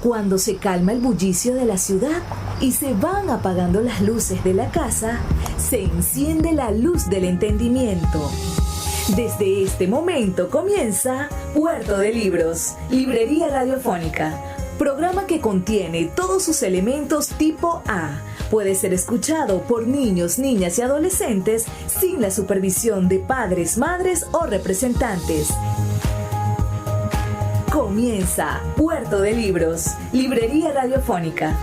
Cuando se calma el bullicio de la ciudad y se van apagando las luces de la casa, se enciende la luz del entendimiento. Desde este momento comienza Puerto de Libros, Librería Radiofónica, programa que contiene todos sus elementos tipo A. Puede ser escuchado por niños, niñas y adolescentes sin la supervisión de padres, madres o representantes. Comienza Puerto de Libros, Librería Radiofónica.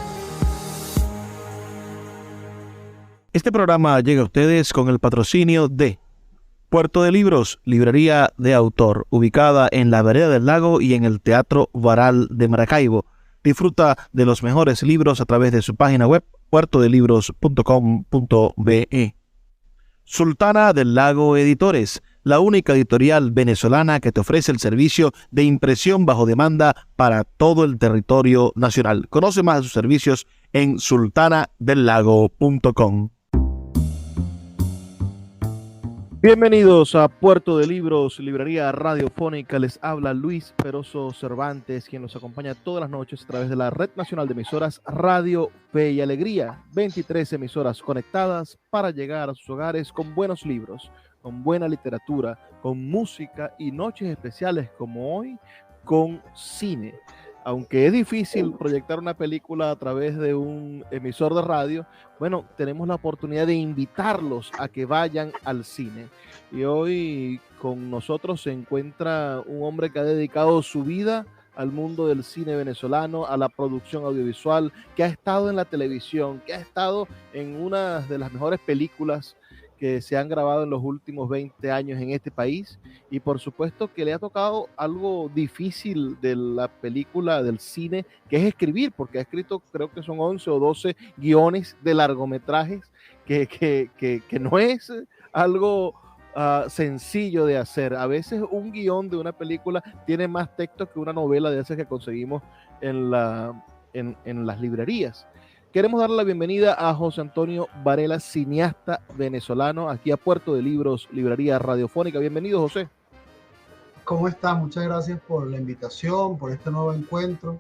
Este programa llega a ustedes con el patrocinio de Puerto de Libros, librería de autor, ubicada en la Vereda del Lago y en el Teatro Varal de Maracaibo. Disfruta de los mejores libros a través de su página web, puertodelibros.com.be. Sultana del Lago Editores, la única editorial venezolana que te ofrece el servicio de impresión bajo demanda para todo el territorio nacional. Conoce más de sus servicios en sultanadelago.com. Bienvenidos a Puerto de Libros, librería radiofónica. Les habla Luis Peroso Cervantes, quien nos acompaña todas las noches a través de la Red Nacional de Emisoras Radio Fe y Alegría. 23 emisoras conectadas para llegar a sus hogares con buenos libros, con buena literatura, con música y noches especiales como hoy, con cine. Aunque es difícil proyectar una película a través de un emisor de radio, bueno, tenemos la oportunidad de invitarlos a que vayan al cine. Y hoy con nosotros se encuentra un hombre que ha dedicado su vida al mundo del cine venezolano, a la producción audiovisual, que ha estado en la televisión, que ha estado en una de las mejores películas que se han grabado en los últimos 20 años en este país, y por supuesto que le ha tocado algo difícil de la película, del cine, que es escribir, porque ha escrito, creo que son 11 o 12 guiones de largometrajes, que no es algo sencillo de hacer. A veces un guión de una película tiene más texto que una novela de esas que conseguimos en las librerías. Queremos darle la bienvenida a José Antonio Varela, cineasta venezolano, aquí a Puerto de Libros, Librería Radiofónica. Bienvenido, José. ¿Cómo estás? Muchas gracias por la invitación, por este nuevo encuentro.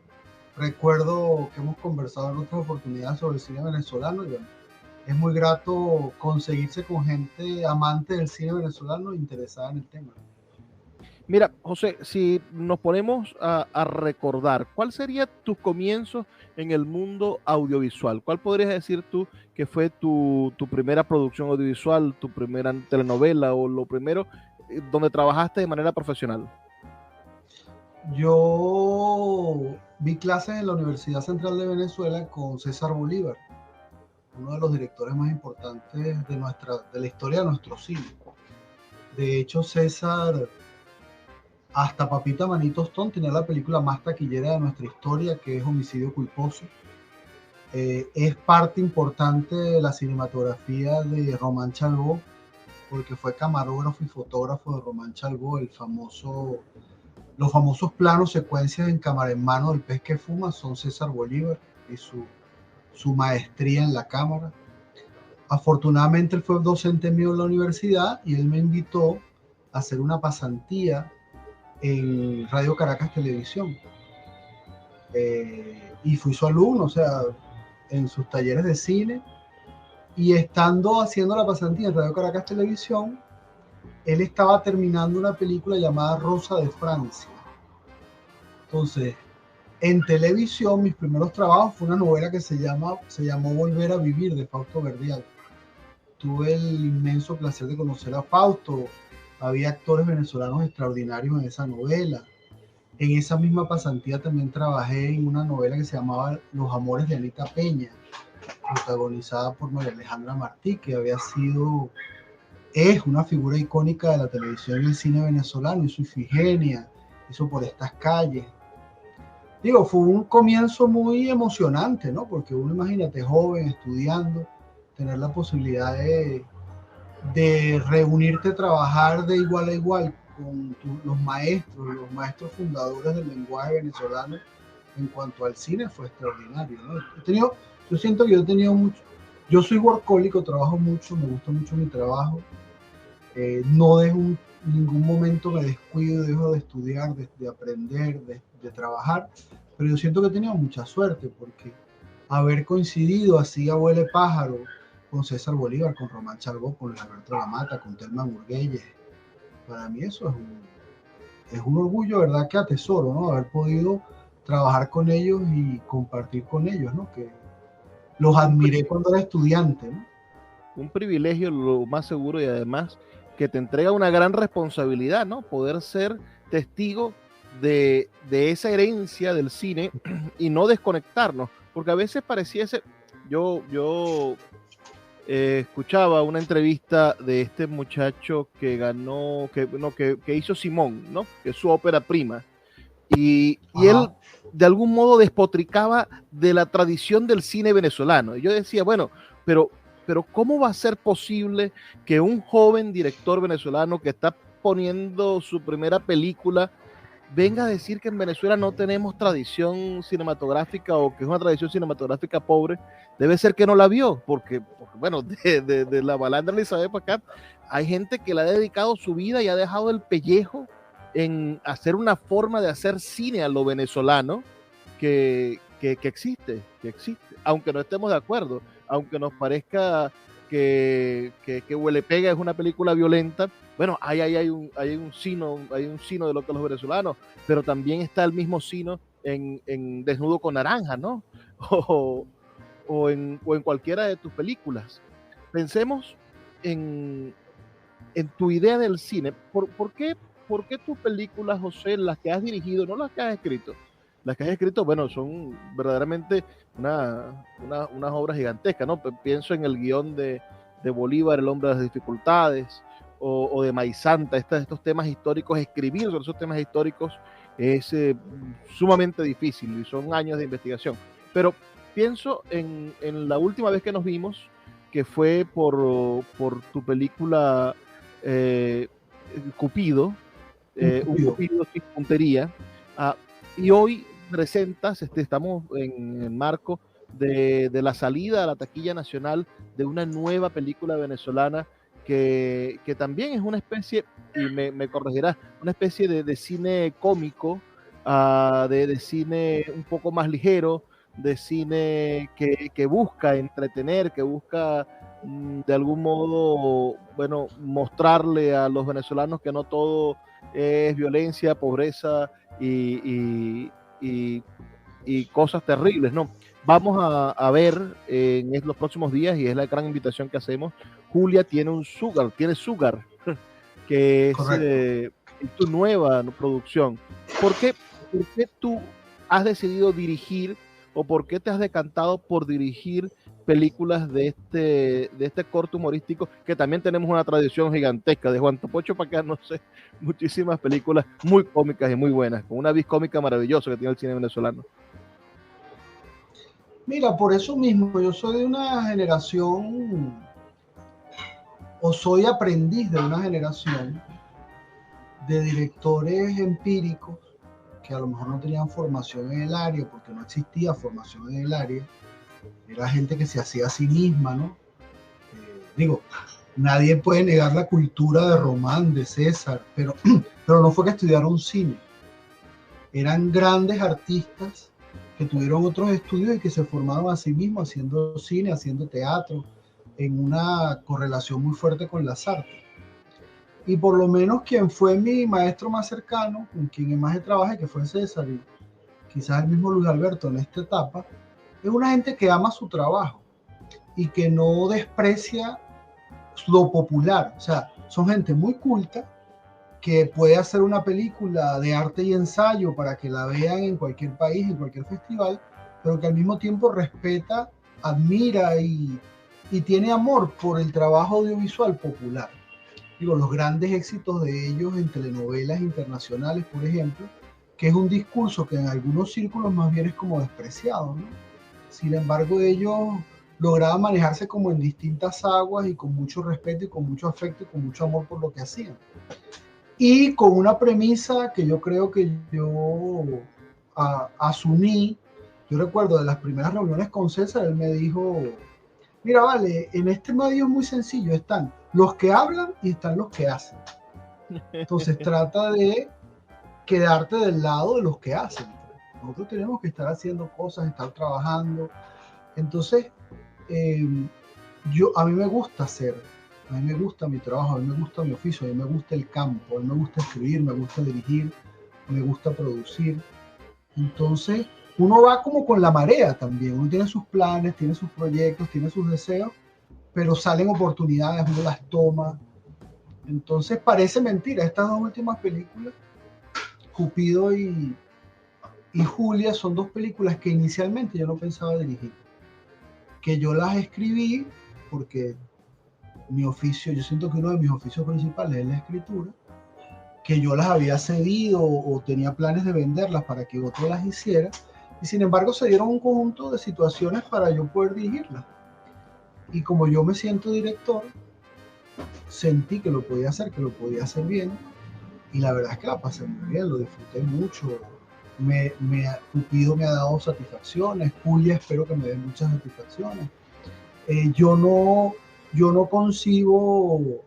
Recuerdo que hemos conversado en otras oportunidades sobre el cine venezolano y bueno, es muy grato conseguirse con gente amante del cine venezolano e interesada en el tema. Mira, José, si nos ponemos a recordar, ¿cuál sería tus comienzos en el mundo audiovisual? ¿Cuál podrías decir tú que fue tu primera producción audiovisual, tu primera telenovela o lo primero donde trabajaste de manera profesional? Yo vi clases en la Universidad Central de Venezuela con César Bolívar, uno de los directores más importantes de la historia de nuestro cine. De hecho, César, hasta Papita Manito Stone, tenía la película más taquillera de nuestra historia, que es Homicidio Culposo. Es parte importante de la cinematografía de Román Chalbaud, porque fue camarógrafo y fotógrafo de Román Chalbaud. Los famosos planos secuencias en cámara en mano del pez que fuma son César Bolívar y su maestría en la cámara. Afortunadamente él fue docente mío en la universidad y él me invitó a hacer una pasantía en Radio Caracas Televisión, y fui su alumno, o sea, en sus talleres de cine, y estando haciendo la pasantía en Radio Caracas Televisión, él estaba terminando una película llamada Rosa de Francia. Entonces, en televisión, mis primeros trabajos fue una novela que se llamó Volver a Vivir, de Fausto Verdial. Tuve el inmenso placer de conocer a Fausto. Había actores venezolanos extraordinarios en esa novela. En esa misma pasantía también trabajé en una novela que se llamaba Los Amores de Anita Peña, protagonizada por María Alejandra Martí, que es una figura icónica de la televisión y el cine venezolano. Hizo Ifigenia, hizo Por estas calles. Digo, fue un comienzo muy emocionante, ¿no? Porque uno, imagínate, joven, estudiando, tener la posibilidad de reunirte a trabajar de igual a igual con los maestros fundadores del lenguaje venezolano en cuanto al cine, fue extraordinario, ¿no? Yo siento que yo he tenido mucho, yo soy workaholic, trabajo mucho, me gusta mucho mi trabajo, no dejo ningún momento me descuido, dejo de estudiar, de aprender, de trabajar, pero yo siento que he tenido mucha suerte porque haber coincidido así a huele pájaro con César Bolívar, con Román Chalbó, con Luis Alberto de la Mata, con Telma Burguelles, para mí eso es un orgullo, ¿verdad? Que atesoro, ¿no? Haber podido trabajar con ellos y compartir con ellos, ¿no? Que los admiré cuando era estudiante, ¿no? Un privilegio, lo más seguro, y además que te entrega una gran responsabilidad, ¿no? Poder ser testigo de esa herencia del cine y no desconectarnos, porque a veces pareciese, yo escuchaba una entrevista de este muchacho que ganó, que hizo Simón, ¿no? Que es su ópera prima, y él de algún modo despotricaba de la tradición del cine venezolano. Y yo decía, bueno, pero ¿cómo va a ser posible que un joven director venezolano que está poniendo su primera película venga a decir que en Venezuela no tenemos tradición cinematográfica o que es una tradición cinematográfica pobre? Debe ser que no la vio, porque bueno, de la Balandra Elizabeth para acá, hay gente que le ha dedicado su vida y ha dejado el pellejo en hacer una forma de hacer cine a lo venezolano que existe, aunque no estemos de acuerdo, aunque nos parezca que Huele Pega es una película violenta. Bueno, hay un sino de lo que los venezolanos, pero también está el mismo sino en Desnudo con Naranja, ¿no? O en cualquiera de tus películas. Pensemos en tu idea del cine. ¿Por qué tus películas, José, las que has dirigido, no las que has escrito? Las que has escrito, bueno, son verdaderamente unas obras gigantescas, ¿no? Pienso en el guión de Bolívar, El hombre de las dificultades, o de Maizanta, estos temas históricos. Escribir sobre esos temas históricos es sumamente difícil y son años de investigación. Pero pienso en la última vez que nos vimos, que fue por tu película Cupido, un Cupido sin puntería, y hoy presentas, estamos en el marco de la salida a la taquilla nacional de una nueva película venezolana que también es una especie, y me corregirás, una especie de cine cómico, de cine un poco más ligero, de cine que busca entretener, que busca de algún modo, bueno, mostrarle a los venezolanos que no todo es violencia, pobreza y cosas terribles, ¿no? Vamos a ver en los próximos días, y es la gran invitación que hacemos. Julia tiene Sugar, que es tu nueva producción. ¿Por qué tú has decidido dirigir, o por qué te has decantado por dirigir películas de este corto humorístico, que también tenemos una tradición gigantesca de Juan Topocho para acá, no sé, muchísimas películas muy cómicas y muy buenas, con una vis cómica maravillosa que tiene el cine venezolano? Mira, por eso mismo, yo soy de una generación, o soy aprendiz de una generación de directores empíricos que a lo mejor no tenían formación en el área, porque no existía formación en el área. Era gente que se hacía a sí misma, ¿no? Digo, nadie puede negar la cultura de Román, de César, pero no fue que estudiaron cine. Eran grandes artistas que tuvieron otros estudios y que se formaron a sí mismos haciendo cine, haciendo teatro, en una correlación muy fuerte con las artes. Y por lo menos quien fue mi maestro más cercano, con quien más trabajé, que fue César, y quizás el mismo Luis Alberto en esta etapa, es una gente que ama su trabajo y que no desprecia lo popular. O sea, son gente muy culta que puede hacer una película de arte y ensayo para que la vean en cualquier país, en cualquier festival, pero que al mismo tiempo respeta, admira y tiene amor por el trabajo audiovisual popular. Digo, los grandes éxitos de ellos en telenovelas internacionales, por ejemplo, que es un discurso que en algunos círculos más bien es como despreciado, ¿no? Sin embargo, ellos lograban manejarse como en distintas aguas y con mucho respeto y con mucho afecto y con mucho amor por lo que hacían. Y con una premisa que yo creo que yo asumí. Yo recuerdo de las primeras reuniones con César, él me dijo, mira, vale, en este medio es muy sencillo, están los que hablan y están los que hacen. Entonces trata de quedarte del lado de los que hacen. Nosotros tenemos que estar haciendo cosas, estar trabajando. Entonces, a mí me gusta hacer, a mí me gusta mi trabajo, a mí me gusta mi oficio, a mí me gusta el campo, a mí me gusta escribir, me gusta dirigir, me gusta producir. Entonces, uno va como con la marea también, uno tiene sus planes, tiene sus proyectos, tiene sus deseos, pero salen oportunidades, uno las toma. Entonces parece mentira, estas dos últimas películas, Cupido y Julia, son dos películas que inicialmente yo no pensaba dirigir, que yo las escribí porque mi oficio, yo siento que uno de mis oficios principales es la escritura, que yo las había cedido o tenía planes de venderlas para que otro las hiciera, y sin embargo se dieron un conjunto de situaciones para yo poder dirigirlas. Y como yo me siento director, sentí que lo podía hacer bien, y la verdad es que la pasé muy bien, lo disfruté mucho. Cupido me ha dado satisfacciones, Julia espero que me dé muchas satisfacciones. Yo no concibo,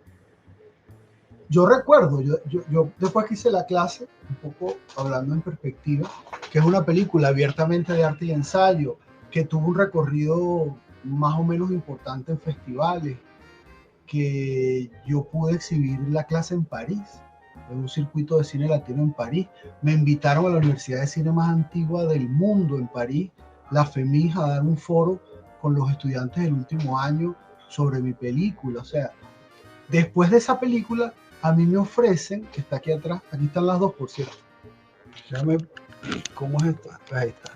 yo recuerdo, yo después que hice la clase, un poco hablando en perspectiva, que es una película abiertamente de arte y ensayo, que tuvo un recorrido más o menos importante en festivales, que yo pude exhibir la clase en París, en un circuito de cine latino en París. Me invitaron a la Universidad de Cine más antigua del mundo en París, la FEMIJ, a dar un foro con los estudiantes del último año sobre mi película. O sea, después de esa película, a mí me ofrecen, que está aquí atrás, aquí están las dos, por cierto. Déjame, ¿cómo es esta? Ahí está.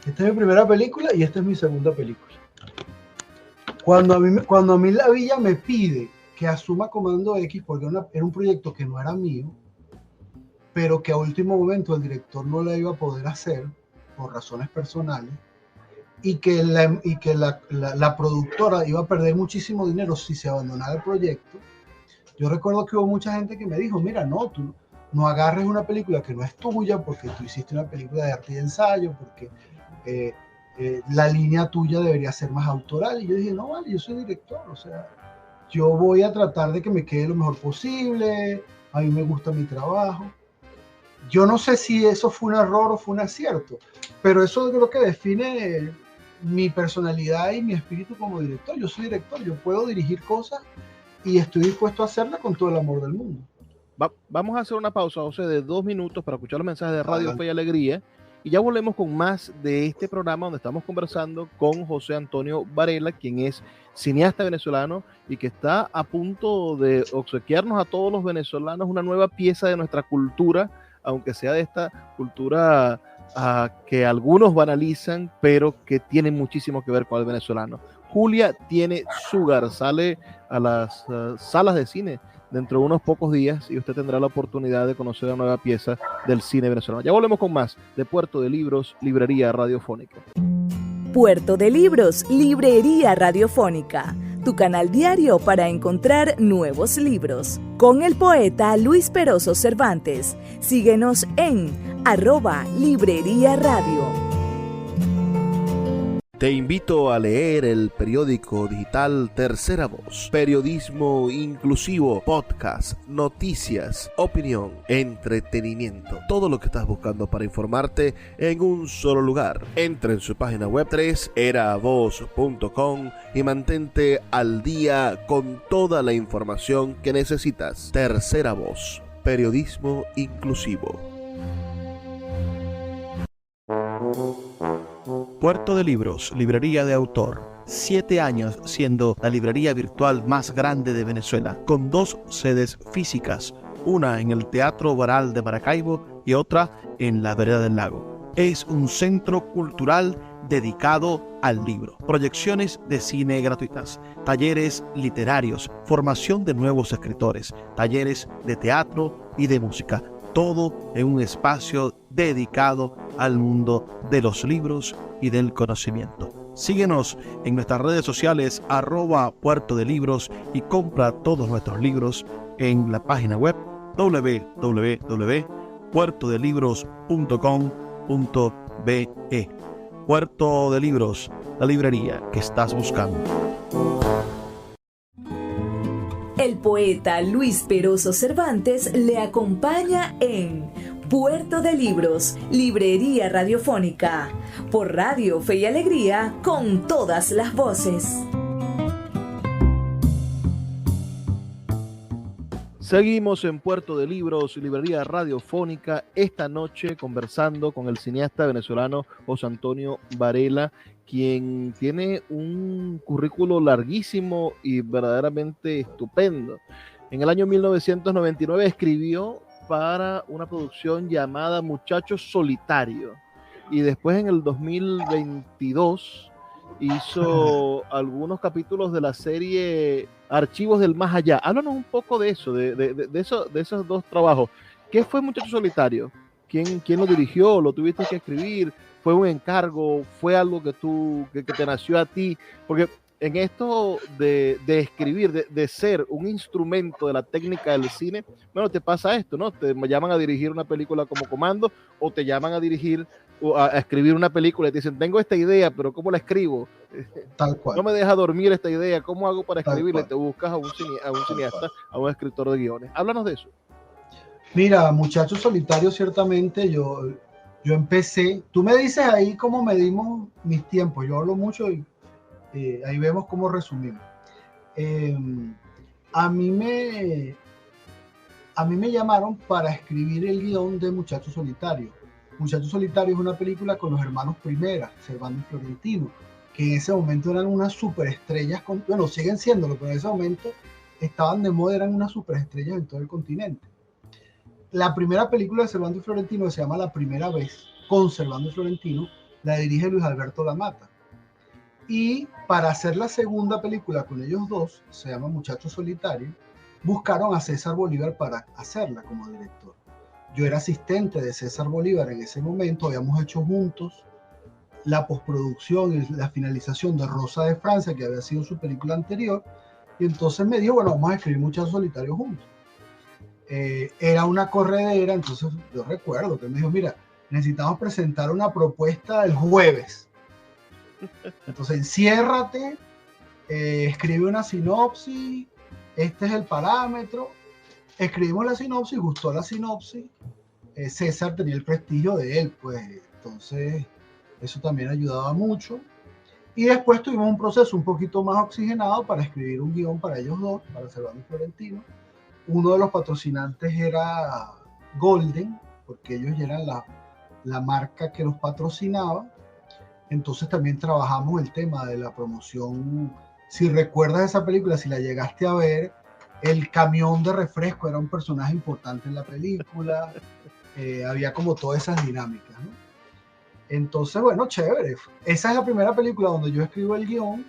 Esta es mi primera película y esta es mi segunda película. Cuando a mí la Villa me pide que asuma Comando X, porque era un proyecto que no era mío, pero que a último momento el director no la iba a poder hacer por razones personales, y que la productora iba a perder muchísimo dinero si se abandonara el proyecto. Yo recuerdo que hubo mucha gente que me dijo, mira, no, tú no agarres una película que no es tuya, porque tú hiciste una película de arte y ensayo, porque la línea tuya debería ser más autoral. Y yo dije, no, vale, yo soy director, o sea, yo voy a tratar de que me quede lo mejor posible, a mí me gusta mi trabajo. Yo no sé si eso fue un error o fue un acierto, pero eso creo que define mi personalidad y mi espíritu como director. Yo soy director, yo puedo dirigir cosas y estoy dispuesto a hacerla con todo el amor del mundo. Vamos a hacer una pausa, José, de 2 minutos para escuchar los mensajes de Radio Fe y Alegría, y ya volvemos con más de este programa donde estamos conversando con José Antonio Varela, quien es cineasta venezolano y que está a punto de obsequiarnos a todos los venezolanos una nueva pieza de nuestra cultura, aunque sea de esta cultura que algunos banalizan, pero que tiene muchísimo que ver con el venezolano. Julia tiene Sugar, sale a las salas de cine dentro de unos pocos días y usted tendrá la oportunidad de conocer la nueva pieza del cine venezolano. Ya volvemos con más de Puerto de Libros, Librería Radiofónica. Puerto de Libros, Librería Radiofónica, tu canal diario para encontrar nuevos libros. Con el poeta Luis Peroso Cervantes. Síguenos en @Librería Radio. Te invito a leer el periódico digital Tercera Voz. Periodismo inclusivo, podcast, noticias, opinión, entretenimiento. Todo lo que estás buscando para informarte en un solo lugar. Entra en su página web 3eravoz.com y mantente al día con toda la información que necesitas. Tercera Voz. Periodismo inclusivo. Puerto de Libros, librería de autor. 7 años siendo la librería virtual más grande de Venezuela, con 2 sedes físicas, una en el Teatro Baral de Maracaibo y otra en la Vereda del Lago. Es un centro cultural dedicado al libro, proyecciones de cine gratuitas, talleres literarios, formación de nuevos escritores, talleres de teatro y de música. Todo en un espacio dedicado al mundo de los libros y del conocimiento. Síguenos en nuestras redes sociales @Puerto de Libros y compra todos nuestros libros en la página web www.puertodelibros.com.be. Puerto de Libros, la librería que estás buscando. El poeta Luis Peroso Cervantes le acompaña en Puerto de Libros, librería radiofónica, por Radio Fe y Alegría, con todas las voces. Seguimos en Puerto de Libros, librería radiofónica, esta noche conversando con el cineasta venezolano José Antonio Varela, quien tiene un currículo larguísimo y verdaderamente estupendo. En el año 1999 escribió para una producción llamada Muchachos Solitarios, y después en el 2022 hizo algunos capítulos de la serie Archivos del Más Allá. Háblanos un poco de eso, de esos dos trabajos. ¿Qué fue Muchachos Solitarios? ¿Quién lo dirigió? ¿Lo tuviste que escribir? ¿Fue un encargo? ¿Fue algo que te nació a ti? Porque en esto de escribir, de ser un instrumento de la técnica del cine, bueno, te pasa esto, ¿no? Te llaman a dirigir una película como Comando, o te llaman a dirigir o a escribir una película y te dicen, tengo esta idea, pero ¿cómo la escribo? Tal cual. No me deja dormir esta idea, ¿cómo hago para Tal escribirla? cual. Te buscas a un cineasta, a un escritor de guiones. Háblanos de eso. Mira, Muchachos Solitarios, ciertamente yo empecé, tú me dices ahí cómo medimos mis tiempos, yo hablo mucho y ahí vemos cómo resumimos. A mí me llamaron para escribir el guión de Muchachos Solitarios. Muchachos Solitarios es una película con los hermanos Primera, Servando y Florentino, que en ese momento eran unas superestrellas, bueno, siguen siéndolo, pero en ese momento estaban de moda, eran unas superestrellas en todo el continente. La primera película de Servando y Florentino, que se llama La Primera Vez, con Servando y Florentino, la dirige Luis Alberto Lamata. Y para hacer la segunda película con ellos dos, se llama Muchachos Solitarios, buscaron a César Bolívar para hacerla como director. Yo era asistente de César Bolívar en ese momento, habíamos hecho juntos la postproducción y la finalización de Rosa de Francia, que había sido su película anterior, y entonces me dijo, bueno, vamos a escribir Muchachos Solitarios juntos. Era una corredera, entonces yo recuerdo que me dijo, mira, necesitamos presentar una propuesta el jueves. Entonces enciérrate, escribe una sinopsis, este es el parámetro. Escribimos la sinopsis, gustó la sinopsis. César tenía el prestigio de él, pues entonces eso también ayudaba mucho. Y después tuvimos un proceso un poquito más oxigenado para escribir un guión para ellos dos, para Servando y Florentino. Uno de los patrocinantes era Golden, porque ellos eran la marca que los patrocinaba. Entonces también trabajamos el tema de la promoción. Si recuerdas esa película, si la llegaste a ver, el camión de refresco era un personaje importante en la película. Había como todas esas dinámicas, ¿no? Entonces, bueno, chévere. Esa es la primera película donde yo escribo el guión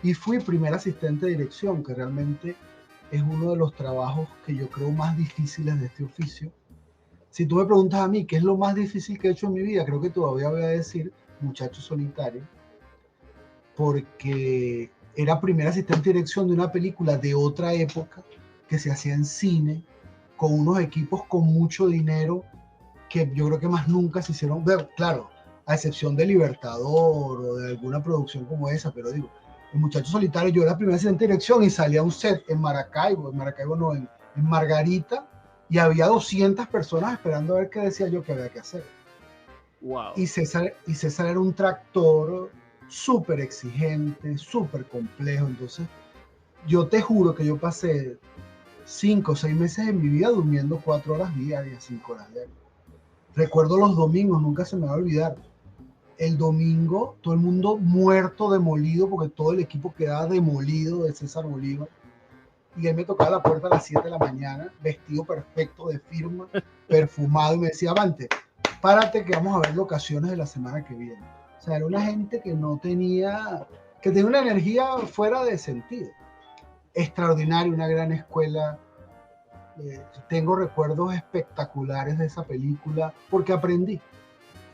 y fui primer asistente de dirección, que realmente es uno de los trabajos que yo creo más difíciles de este oficio. Si tú me preguntas a mí qué es lo más difícil que he hecho en mi vida, creo que todavía voy a decir Muchachos Solitarios, porque era primer asistente de dirección de una película de otra época que se hacía en cine, con unos equipos con mucho dinero que yo creo que más nunca se hicieron ver, claro, a excepción de Libertador o de alguna producción como esa, pero digo, el Muchacho Solitario, yo era primer asistente de dirección y salía a un set en Maracaibo no, en Margarita, y había 200 personas esperando a ver qué decía yo que había que hacer. Wow. Y César era un tractor súper exigente, súper complejo, entonces yo te juro que yo pasé 5 o 6 meses en mi vida durmiendo 4 horas diarias, 5 horas diarias. Recuerdo los domingos, nunca se me va a olvidar. El domingo, todo el mundo muerto, demolido, porque todo el equipo quedaba demolido de César Bolívar. Y él me tocaba la puerta a las 7 de la mañana, vestido perfecto de firma, perfumado, y me decía, Avante, párate que vamos a ver locaciones de la semana que viene. O sea, era una gente que tenía una energía fuera de sentido. Extraordinaria, una gran escuela. Tengo recuerdos espectaculares de esa película porque aprendí.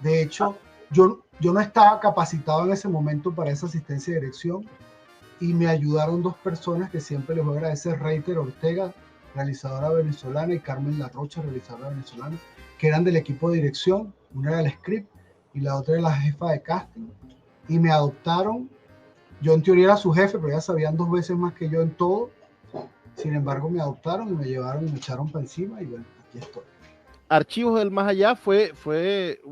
De hecho, yo no estaba capacitado en ese momento para esa asistencia de dirección y me ayudaron 2 personas que siempre les voy a agradecer, Reiter Ortega, realizadora venezolana, y Carmen La Rocha, realizadora venezolana, que eran del equipo de dirección. Una era el script y la otra era la jefa de casting, y me adoptaron. Yo en teoría era su jefe, pero ya sabían 2 veces más que yo en todo. Sin embargo, me adoptaron y me llevaron y me echaron para encima y bueno, aquí estoy. Archivos del Más Allá fue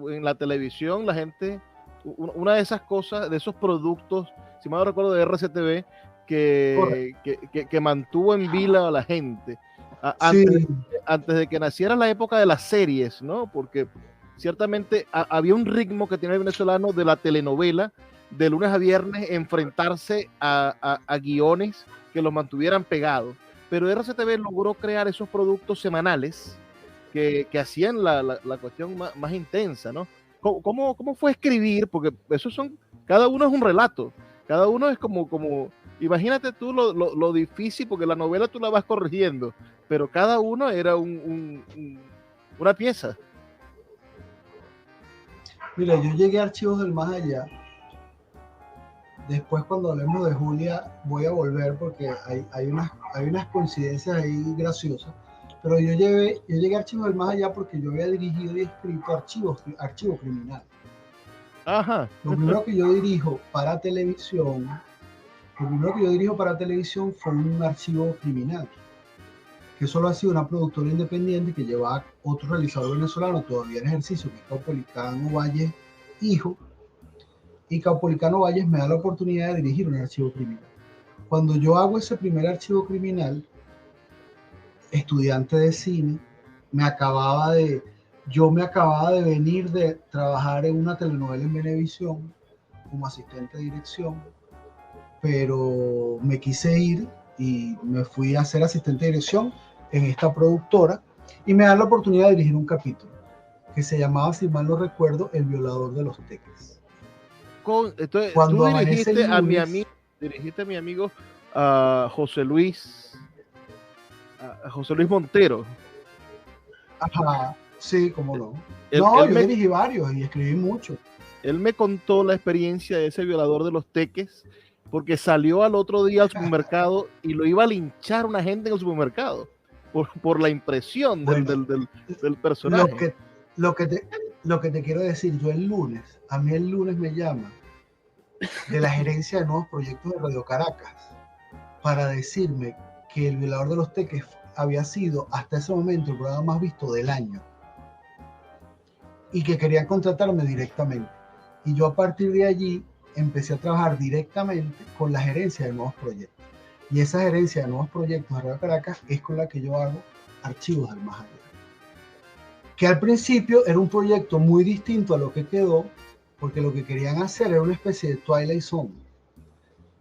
en la televisión, la gente, una de esas cosas, de esos productos, si mal no recuerdo, de RCTV, Correcto. que mantuvo en vila a la gente. Sí, Antes de que naciera la época de las series, ¿no? Porque ciertamente había un ritmo que tiene el venezolano de la telenovela, de lunes a viernes, enfrentarse a guiones que los mantuvieran pegados. Pero RCTV logró crear esos productos semanales que hacían la cuestión más intensa, ¿no? ¿Cómo fue escribir? Porque esos son, cada uno es un relato, cada uno es como imagínate tú lo difícil, porque la novela tú la vas corrigiendo, pero cada uno era una pieza. mira, yo llegué a Archivos del Más Allá. Después, cuando hablemos de Julia, voy a volver porque hay unas coincidencias ahí graciosas. Pero yo llegué a Archivos del Más Allá porque yo había dirigido y escrito Archivo Criminal. Ajá. Lo primero que yo dirijo para televisión, lo primero que yo dirijo para televisión fue un archivo criminal, que solo ha sido una productora independiente que lleva a otro realizador venezolano todavía en ejercicio, que es Caupolicano Valles, hijo, y Caupolicano Valles me da la oportunidad de dirigir un archivo criminal. Cuando yo hago ese primer archivo criminal, estudiante de cine, yo me acababa de venir de trabajar en una telenovela en Venevisión como asistente de dirección, pero me quise ir y me fui a ser asistente de dirección en esta productora y me dan la oportunidad de dirigir un capítulo que se llamaba, si mal no recuerdo, El violador de los teques. Entonces, tú Cuando amanece el lunes, dirigiste a mi amigo José Luis, a José Luis Montero. ajá, sí, cómo no. Él, No, él yo me, dirigí varios y escribí mucho. él me contó la experiencia de ese violador de los teques, porque salió al otro día al supermercado y lo iba a linchar una gente en el supermercado por la impresión Bueno, del lo personaje. que, lo que te, lo que te quiero decir, a mí el lunes me llama de la gerencia de nuevos proyectos de Radio Caracas para decirme que El violador de los teques había sido hasta ese momento el programa más visto del año y que querían contratarme directamente. Y yo a partir de allí empecé a trabajar directamente con la gerencia de nuevos proyectos. Y esa gerencia de nuevos proyectos de Radio Caracas es con la que yo hago Archivos del Más Allá. Que al principio era un proyecto muy distinto a lo que quedó, porque lo que querían hacer era una especie de Twilight Zone,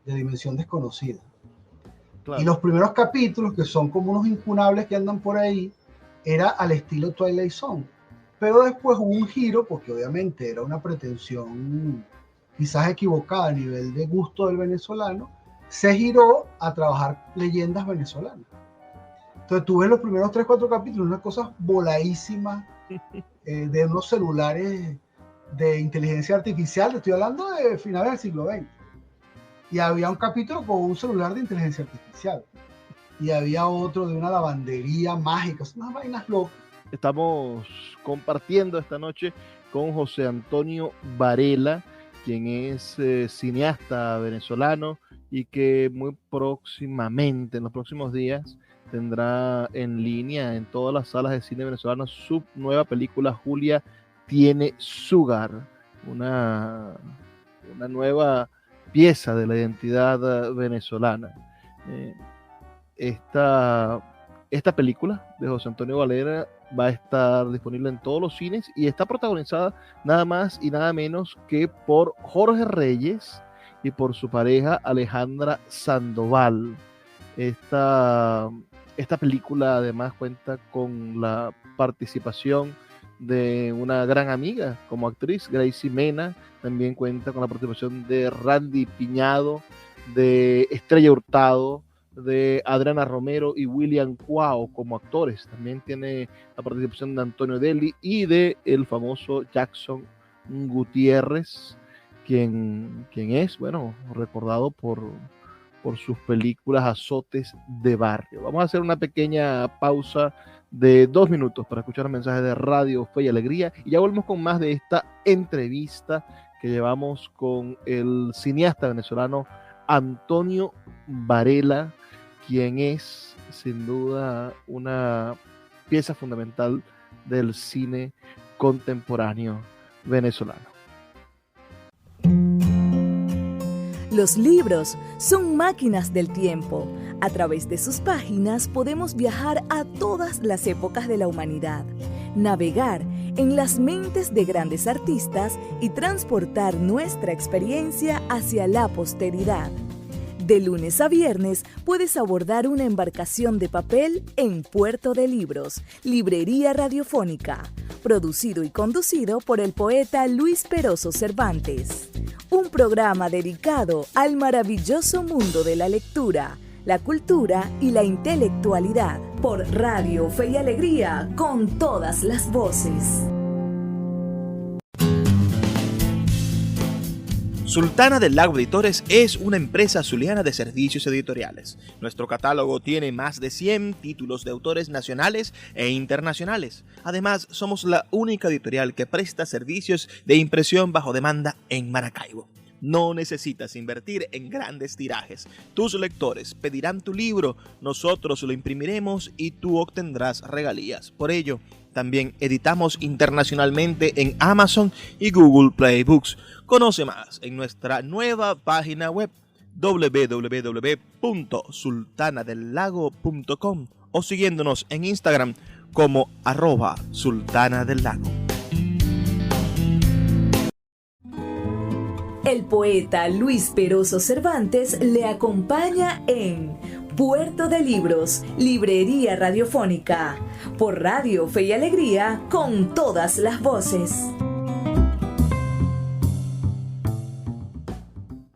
de dimensión desconocida. Claro. Y los primeros capítulos, que son como unos incunables que andan por ahí, era al estilo Twilight Zone. Pero después hubo un giro, porque obviamente era una pretensión quizás equivocada a nivel de gusto del venezolano, se giró a trabajar leyendas venezolanas. Entonces tú ves los primeros 3, 4 capítulos, unas cosas voladísimas de unos celulares de inteligencia artificial, te estoy hablando de finales del siglo XX. Y había un capítulo con un celular de inteligencia artificial. Y había otro de una lavandería mágica, unas vainas locas. Estamos compartiendo esta noche con José Antonio Varela, quien es cineasta venezolano y que muy próximamente, en los próximos días, tendrá en línea en todas las salas de cine venezolanas su nueva película Julia tiene Sugar, una nueva pieza de la identidad venezolana. Esta película de José Antonio Valera va a estar disponible en todos los cines y está protagonizada nada más y nada menos que por Jorge Reyes y por su pareja Alejandra Sandoval. Esta película además cuenta con la participación de una gran amiga como actriz, Gracie Mena. También cuenta con la participación de Randy Piñado, de Estrella Hurtado, de Adriana Romero y William Cuao como actores. También tiene la participación de Antonio Deli y de el famoso Jackson Gutiérrez, quien es, bueno, recordado por sus películas Azotes de Barrio. Vamos a hacer una pequeña pausa de 2 minutos para escuchar mensajes de Radio Fe y Alegría y ya volvemos con más de esta entrevista que llevamos con el cineasta venezolano Antonio Varela, quien es sin duda una pieza fundamental del cine contemporáneo venezolano. Los libros son máquinas del tiempo. A través de sus páginas podemos viajar a todas las épocas de la humanidad, navegar en las mentes de grandes artistas y transportar nuestra experiencia hacia la posteridad. De lunes a viernes puedes abordar una embarcación de papel en Puerto de Libros, Librería Radiofónica, producido y conducido por el poeta Luis Peroso Cervantes. Un programa dedicado al maravilloso mundo de la lectura, la cultura y la intelectualidad, por Radio Fe y Alegría, con todas las voces. Sultana del Lago Editores es una empresa zuliana de servicios editoriales. Nuestro catálogo tiene más de 100 títulos de autores nacionales e internacionales. Además, somos la única editorial que presta servicios de impresión bajo demanda en Maracaibo. No necesitas invertir en grandes tirajes. Tus lectores pedirán tu libro, nosotros lo imprimiremos y tú obtendrás regalías. Por ello, también editamos internacionalmente en Amazon y Google Play Books. Conoce más en nuestra nueva página web www.sultanadelago.com o siguiéndonos en Instagram como @sultanadelago. El poeta Luis Peroso Cervantes le acompaña en Puerto de Libros, Librería Radiofónica, por Radio Fe y Alegría, con todas las voces.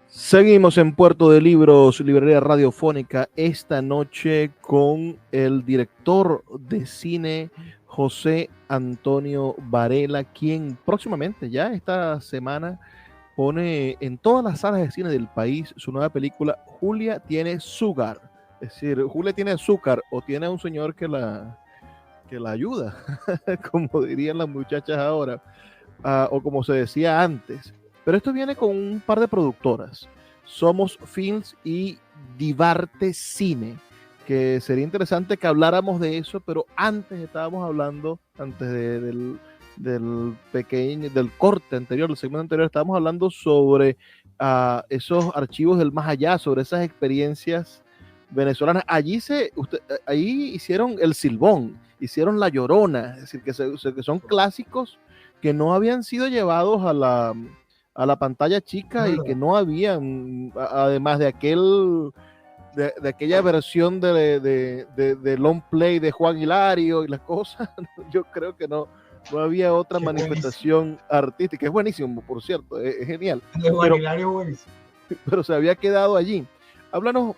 Seguimos en Puerto de Libros, Librería Radiofónica, esta noche con el director de cine José Antonio Varela, quien próximamente, ya esta semana, pone en todas las salas de cine del país su nueva película Julia tiene Sugar. Es decir, Julia tiene azúcar o tiene a un señor que la ayuda, como dirían las muchachas ahora, o como se decía antes. Pero esto viene con un par de productoras, Somos Films y Divarte Cine, que sería interesante que habláramos de eso, pero antes estábamos hablando, del corte anterior, del segmento anterior, estábamos hablando sobre esos archivos del más allá, sobre esas experiencias venezolanas. Allí hicieron El Silbón, hicieron La Llorona, es decir, que son clásicos que no habían sido llevados a la pantalla chica y que no habían, además de aquella versión de long play de Juan Hilario y las cosas, yo creo que no había otra manifestación artística. Es buenísimo, por cierto, es genial. Juan Hilario es buenísimo. Pero se había quedado allí. Háblanos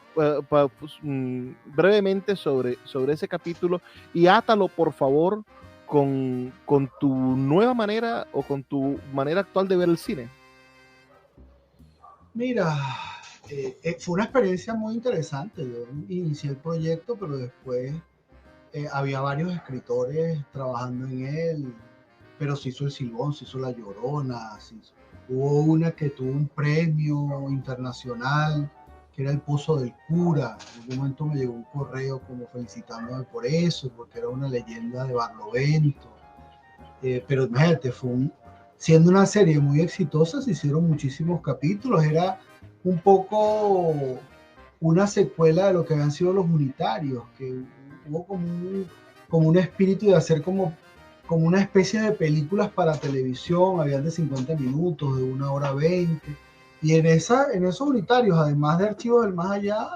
brevemente sobre ese capítulo y átalo, por favor, con tu nueva manera o con tu manera actual de ver el cine. Mira, fue una experiencia muy interesante. Yo inicié el proyecto, pero después había varios escritores trabajando en él, pero se hizo El Silbón, se hizo La Llorona, hubo una que tuvo un premio internacional, que era El Pozo del Cura. En algún momento me llegó un correo como felicitándome por eso, porque era una leyenda de Barlovento. Pero imagínate, siendo una serie muy exitosa, se hicieron muchísimos capítulos. Era un poco una secuela de lo que habían sido Los Unitarios, que hubo como un espíritu de hacer como una especie de películas para televisión. Habían de 50 minutos, de 1 hora 20. Y en esos Unitarios, además de Archivos del Más Allá,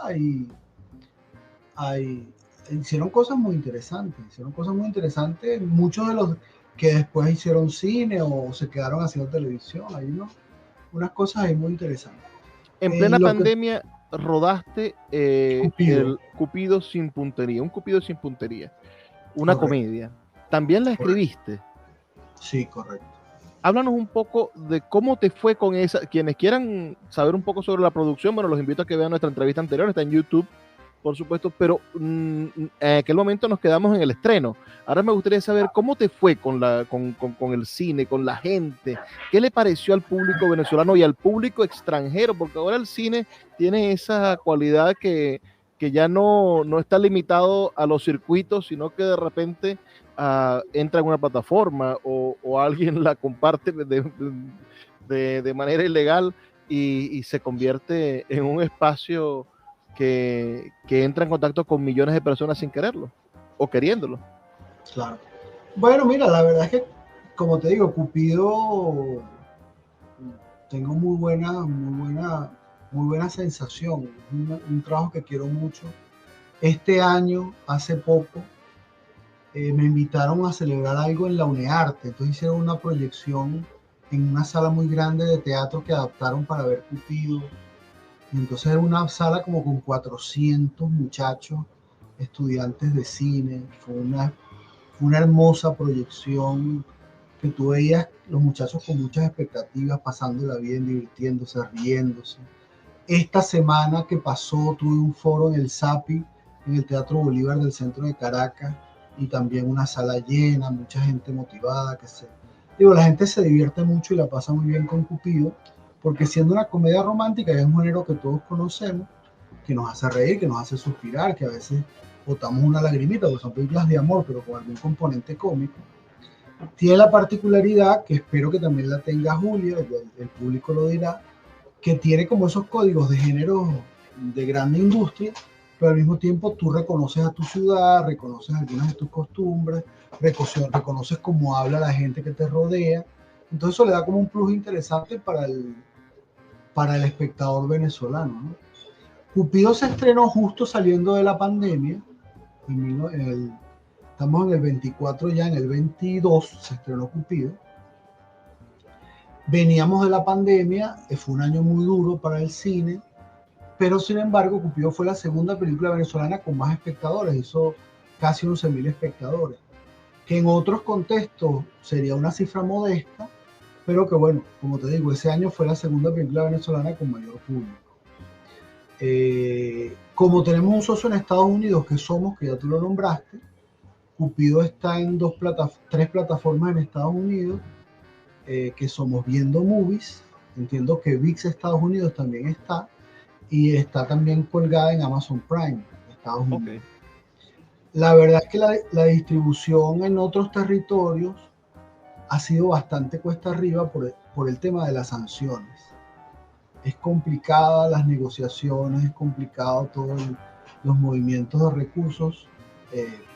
hicieron cosas muy interesantes. Muchos de los que después hicieron cine o se quedaron haciendo televisión. Hay unas cosas ahí muy interesantes. En plena pandemia rodaste el Cupido sin puntería, un Cupido sin puntería, una Correcto. Comedia. ¿También la escribiste? Sí, correcto. Háblanos un poco de cómo te fue con esa. Quienes quieran saber un poco sobre la producción, bueno, los invito a que vean nuestra entrevista anterior, está en YouTube, por supuesto, pero en aquel momento nos quedamos en el estreno. Ahora me gustaría saber cómo te fue con el cine, con la gente, qué le pareció al público venezolano y al público extranjero, porque ahora el cine tiene esa cualidad que ya no está limitado a los circuitos, sino que de repente entra en una plataforma o alguien la comparte de manera ilegal y se convierte en un espacio que entra en contacto con millones de personas sin quererlo o queriéndolo. Claro. Bueno, mira, la verdad es que, como te digo, Cupido, tengo muy buena sensación. Es un trabajo que quiero mucho. Este año, hace poco, me invitaron a celebrar algo en la UNEARTE. Entonces hicieron una proyección en una sala muy grande de teatro que adaptaron para ver Cupido. Y entonces era una sala como con 400 muchachos, estudiantes de cine. Fue una hermosa proyección que tú veías los muchachos con muchas expectativas, pasándola bien, divirtiéndose, riéndose. Esta semana que pasó tuve un foro en el SAPI, en el Teatro Bolívar del centro de Caracas, y también una sala llena, mucha gente motivada, la gente se divierte mucho y la pasa muy bien con Cupido, porque siendo una comedia romántica es un género que todos conocemos, que nos hace reír, que nos hace suspirar, que a veces botamos una lagrimita, porque son películas de amor, pero con algún componente cómico. Tiene la particularidad, que espero que también la tenga Julia, el público lo dirá, que tiene como esos códigos de género de grande industria, pero al mismo tiempo tú reconoces a tu ciudad, reconoces algunas de tus costumbres, reconoces cómo habla la gente que te rodea. Entonces eso le da como un plus interesante para el espectador venezolano, ¿no? Cupido se estrenó justo saliendo de la pandemia, estamos en el 24 ya, en el 22 se estrenó Cupido. Veníamos de la pandemia, fue un año muy duro para el cine, pero sin embargo Cupido fue la segunda película venezolana con más espectadores, hizo casi 11.000 espectadores, que en otros contextos sería una cifra modesta, pero que bueno, como te digo, ese año fue la segunda película venezolana con mayor público. Como tenemos un socio en Estados Unidos que somos, que ya tú lo nombraste, Cupido está en tres plataformas en Estados Unidos, que somos Viendo Movies, entiendo que VIX Estados Unidos también está, y está también colgada en Amazon Prime Estados Unidos. Okay. La verdad es que la distribución en otros territorios ha sido bastante cuesta arriba por el tema de las sanciones. Es complicada las negociaciones, es complicado todos los movimientos de recursos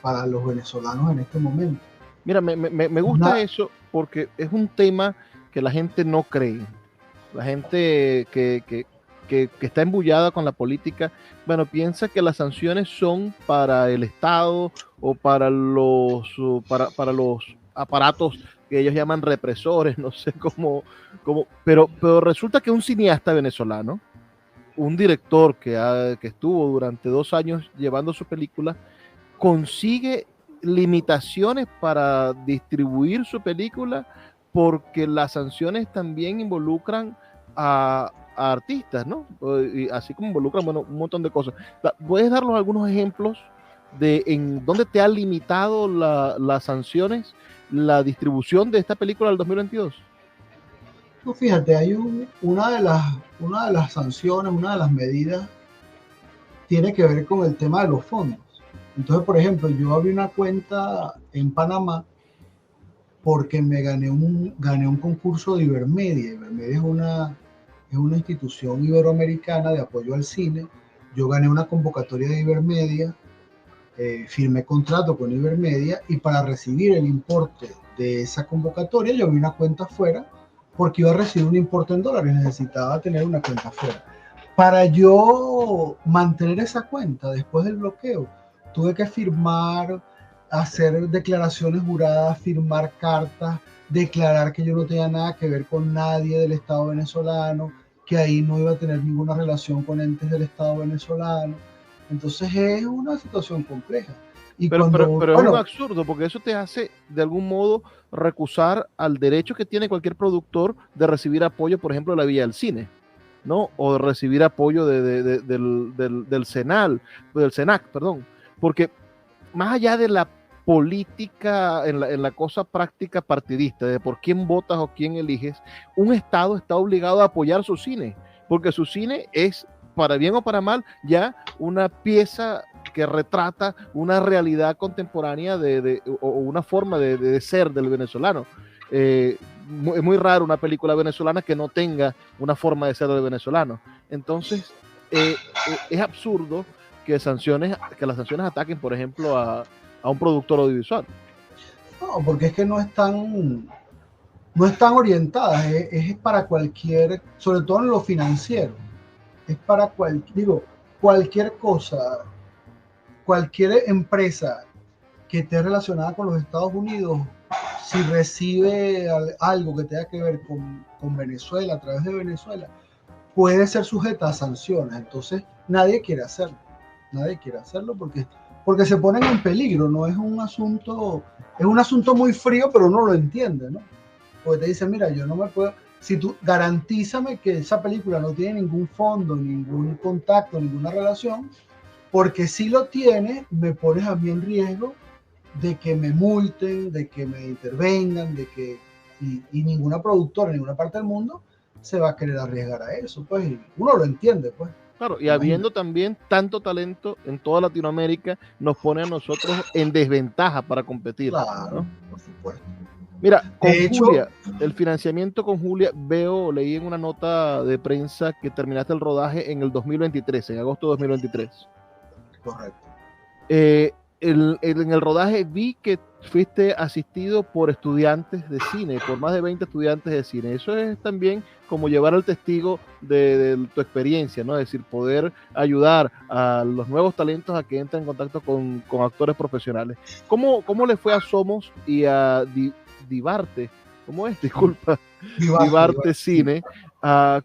para los venezolanos en este momento. Mira, me gusta eso porque es un tema que la gente no cree. La gente que está embullada con la política, bueno, piensa que las sanciones son para el Estado o para los aparatos que ellos llaman represores, no sé cómo, pero resulta que un cineasta venezolano, un director que estuvo durante 2 años llevando su película, consigue limitaciones para distribuir su película porque las sanciones también involucran a artistas, ¿no? Y así como involucran, bueno, un montón de cosas. ¿Puedes darnos algunos ejemplos de en dónde te ha limitado las sanciones, la distribución de esta película del 2022? No, fíjate, hay una de las sanciones, una de las medidas tiene que ver con el tema de los fondos. Entonces, por ejemplo, yo abrí una cuenta en Panamá porque me gané un concurso de Ibermedia. Ibermedia es una institución iberoamericana de apoyo al cine. Yo gané una convocatoria de Ibermedia, firmé contrato con Ibermedia y para recibir el importe de esa convocatoria yo abrí una cuenta afuera porque iba a recibir un importe en dólares, necesitaba tener una cuenta afuera. Para yo mantener esa cuenta después del bloqueo, tuve que firmar, hacer declaraciones juradas, firmar cartas, declarar que yo no tenía nada que ver con nadie del Estado venezolano, que ahí no iba a tener ninguna relación con entes del Estado venezolano. Entonces es una situación compleja. Pero es un absurdo, porque eso te hace de algún modo recusar al derecho que tiene cualquier productor de recibir apoyo, por ejemplo, de la Vía del Cine, ¿no? O de recibir apoyo del CENAC, perdón. Porque más allá de la política, en la cosa práctica partidista, de por quién votas o quién eliges, un Estado está obligado a apoyar su cine, porque su cine es, para bien o para mal, ya una pieza que retrata una realidad contemporánea o una forma de ser del venezolano. Es muy raro una película venezolana que no tenga una forma de ser del venezolano. Entonces, es absurdo que las sanciones ataquen, por ejemplo, a un productor audiovisual. No, porque es que no están orientadas, es para cualquier, sobre todo en lo financiero, es para cualquier cosa, cualquier empresa que esté relacionada con los Estados Unidos, si recibe algo que tenga que ver con Venezuela, a través de Venezuela, puede ser sujeta a sanciones. Entonces nadie quiere hacerlo porque se ponen en peligro. No es un asunto, es un asunto muy frío, pero uno lo entiende, ¿no? Porque te dicen, mira, yo no me puedo, si tú garantízame que esa película no tiene ningún fondo, ningún contacto, ninguna relación, porque si lo tiene, me pones a mí en riesgo de que me multen, de que me intervengan, y ninguna productora en ninguna parte del mundo se va a querer arriesgar a eso, pues, y uno lo entiende, pues. Claro, y habiendo también tanto talento en toda Latinoamérica, nos pone a nosotros en desventaja para competir. Claro, ¿no? por supuesto. Mira, con De hecho, Julia, el financiamiento con Julia, leí en una nota de prensa que terminaste el rodaje en el 2023, en agosto de 2023. Correcto. En el rodaje vi que fuiste asistido por estudiantes de cine, por más de 20 estudiantes de cine. Eso es también como llevar al testigo de tu experiencia, ¿no? Es decir, poder ayudar a los nuevos talentos a que entren en contacto con actores profesionales. ¿Cómo le fue a Somos y a Divarte? ¿Cómo es? Disculpa. Divarte Cine,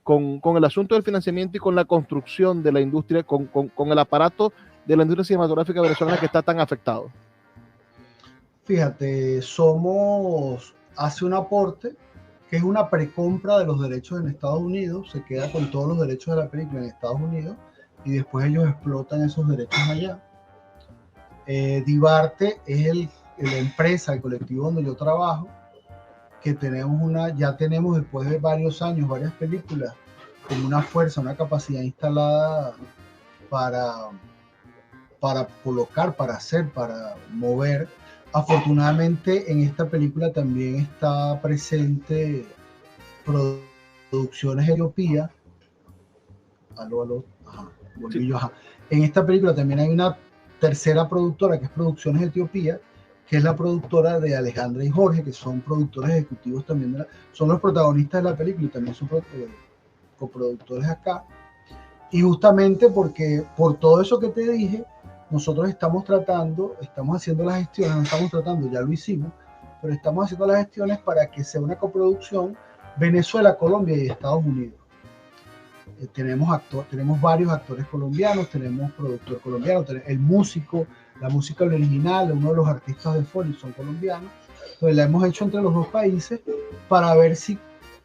con el asunto del financiamiento y con la construcción de la industria, con el aparato de la industria cinematográfica venezolana que está tan afectado? Fíjate, Somos hace un aporte que es una precompra de los derechos en Estados Unidos, se queda con todos los derechos de la película en Estados Unidos y después ellos explotan esos derechos allá. Divarte es la empresa, el colectivo donde yo trabajo, que ya tenemos después de varios años, varias películas, con una fuerza, una capacidad instalada para colocar, para hacer, para mover. Afortunadamente en esta película también está presente Producciones Etiopía. En esta película también hay una tercera productora que es Producciones Etiopía, que es la productora de Alejandra y Jorge, que son productores ejecutivos también, son los protagonistas de la película y también son coproductores acá. Y justamente porque por todo eso que te dije, nosotros estamos haciendo las gestiones, ya lo hicimos, pero estamos haciendo las gestiones para que sea una coproducción Venezuela, Colombia y Estados Unidos. Tenemos varios actores colombianos, tenemos productor colombiano, el músico, la música original, uno de los artistas de Foley son colombianos. Entonces la hemos hecho entre los dos países para ver si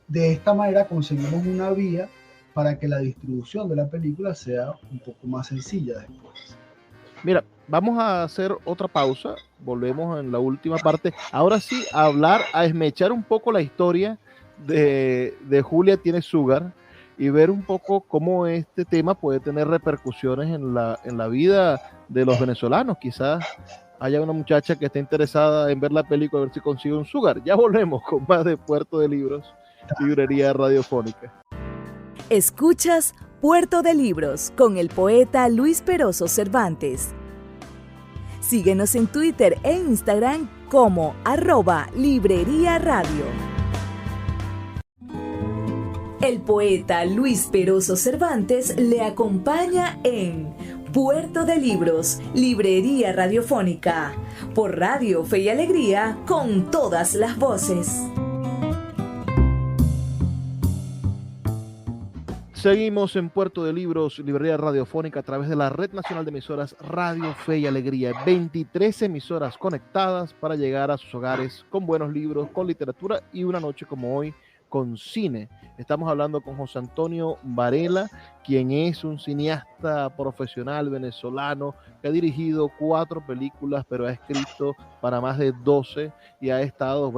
de esta manera conseguimos una vía para que la distribución de la película sea un poco más sencilla después. Mira, vamos a hacer otra pausa, volvemos en la última parte. Ahora sí, a esmechar un poco la historia de Julia tiene Sugar y ver un poco cómo este tema puede tener repercusiones en la vida de los venezolanos. Quizás haya una muchacha que esté interesada en ver la película, a ver si consigue un Sugar. Ya volvemos con más de Puerto de Libros, librería radiofónica. Escuchas Puerto de Libros con el poeta Luis Peroso Cervantes. Síguenos en Twitter e Instagram como @Librería Radio. El poeta Luis Peroso Cervantes le acompaña en Puerto de Libros, librería radiofónica, por Radio Fe y Alegría, con todas las voces. Seguimos en Puerto de Libros, librería radiofónica, a través de la Red Nacional de Emisoras Radio Fe y Alegría. 23 emisoras conectadas para llegar a sus hogares con buenos libros, con literatura y una noche como hoy con cine. Estamos hablando con José Antonio Varela, quien es un cineasta profesional venezolano que ha dirigido 4 películas, pero ha escrito para más de 12 y ha estado,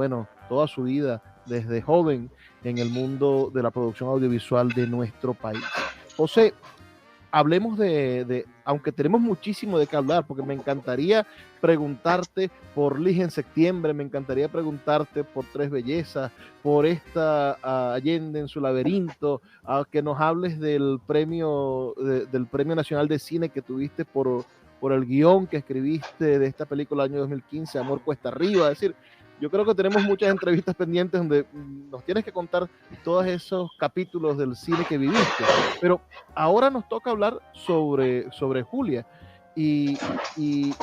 toda su vida desde joven en el mundo de la producción audiovisual de nuestro país. José, hablemos de aunque tenemos muchísimo de qué hablar, porque me encantaría preguntarte por Lige en septiembre, me encantaría preguntarte por Tres Bellezas, por esta Allende en su laberinto, que nos hables del del Premio Nacional de Cine que tuviste por el guión que escribiste de esta película del año 2015, Amor Cuesta Arriba. Es decir, yo creo que tenemos muchas entrevistas pendientes donde nos tienes que contar todos esos capítulos del cine que viviste. Pero ahora nos toca hablar sobre Julia. Y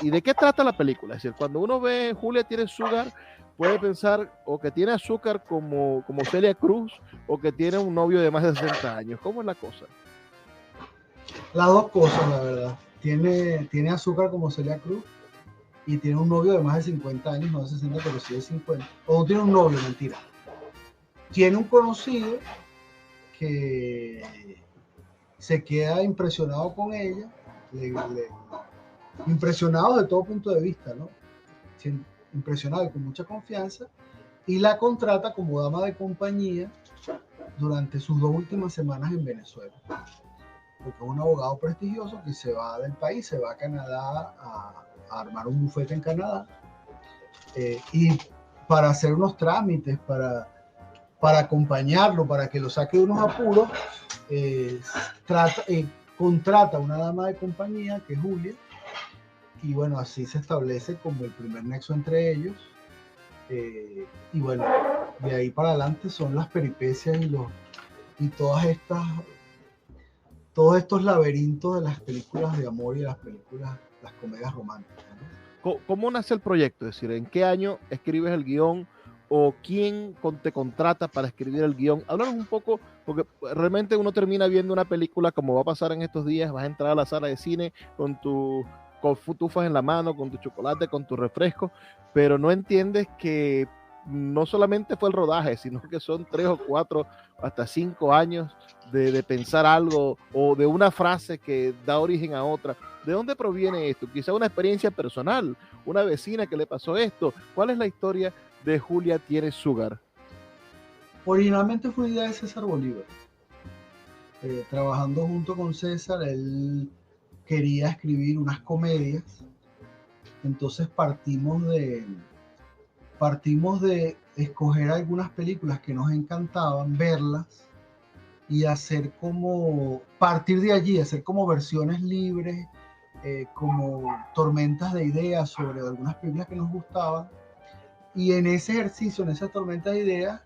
de qué trata la película. Es decir, cuando uno ve Julia tiene Sugar, puede pensar o que tiene azúcar como Celia Cruz, o que tiene un novio de más de 60 años. ¿Cómo es la cosa? Las dos cosas, la verdad. Tiene azúcar como Celia Cruz y tiene un novio de más de 50 años, no de 60, pero sí de 50. O no tiene un novio, mentira. Tiene un conocido que se queda impresionado con ella, impresionado de todo punto de vista, ¿no? Impresionado y con mucha confianza, y la contrata como dama de compañía durante sus 2 últimas semanas en Venezuela. Porque es un abogado prestigioso que se va del país, se va a Canadá a armar un bufete en Canadá, y para hacer unos trámites, para acompañarlo, para que lo saque de unos apuros, contrata a una dama de compañía que es Julia, y bueno, así se establece como el primer nexo entre ellos, y bueno, de ahí para adelante son las peripecias y todos estos laberintos de las películas de amor y las comedias románticas, ¿no? ¿Cómo nace el proyecto? Es decir, ¿en qué año escribes el guión? ¿O quién te contrata para escribir el guión? Háblanos un poco, porque realmente uno termina viendo una película como va a pasar en estos días, vas a entrar a la sala de cine con tus cotufas en la mano, con tu chocolate, con tu refresco, pero no entiendes que no solamente fue el rodaje, sino que son 3 o 4, hasta 5 años de pensar algo, o de una frase que da origen a otra. ¿De dónde proviene esto? Quizá una experiencia personal, una vecina que le pasó esto. ¿Cuál es la historia de Julia tiene Sugar? Originalmente fue idea de César Bolívar. Trabajando junto con César, él quería escribir unas comedias. Entonces partimos de escoger algunas películas que nos encantaban, verlas y partir de allí, hacer como versiones libres, como tormentas de ideas sobre algunas películas que nos gustaban. Y en ese ejercicio, en esa tormenta de ideas,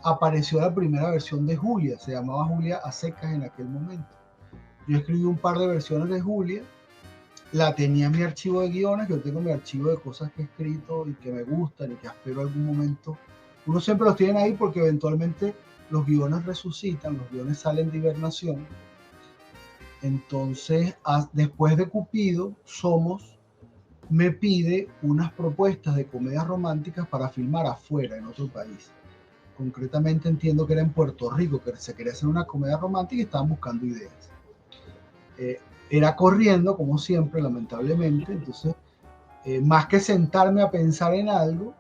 apareció la primera versión de Julia. Se llamaba Julia a secas en aquel momento. Yo escribí un par de versiones de Julia, la tenía en mi archivo de guiones. Yo tengo mi archivo de cosas que he escrito y que me gustan y que espero algún momento. Uno siempre los tiene ahí porque eventualmente los guiones resucitan, los guiones salen de hibernación. Entonces, después de Cupido, Somos me pide unas propuestas de comedias románticas para filmar afuera, en otro país. Concretamente entiendo que era en Puerto Rico, que se quería hacer una comedia romántica y estaban buscando ideas. Era corriendo, como siempre, lamentablemente. Entonces, más que sentarme a pensar en algo,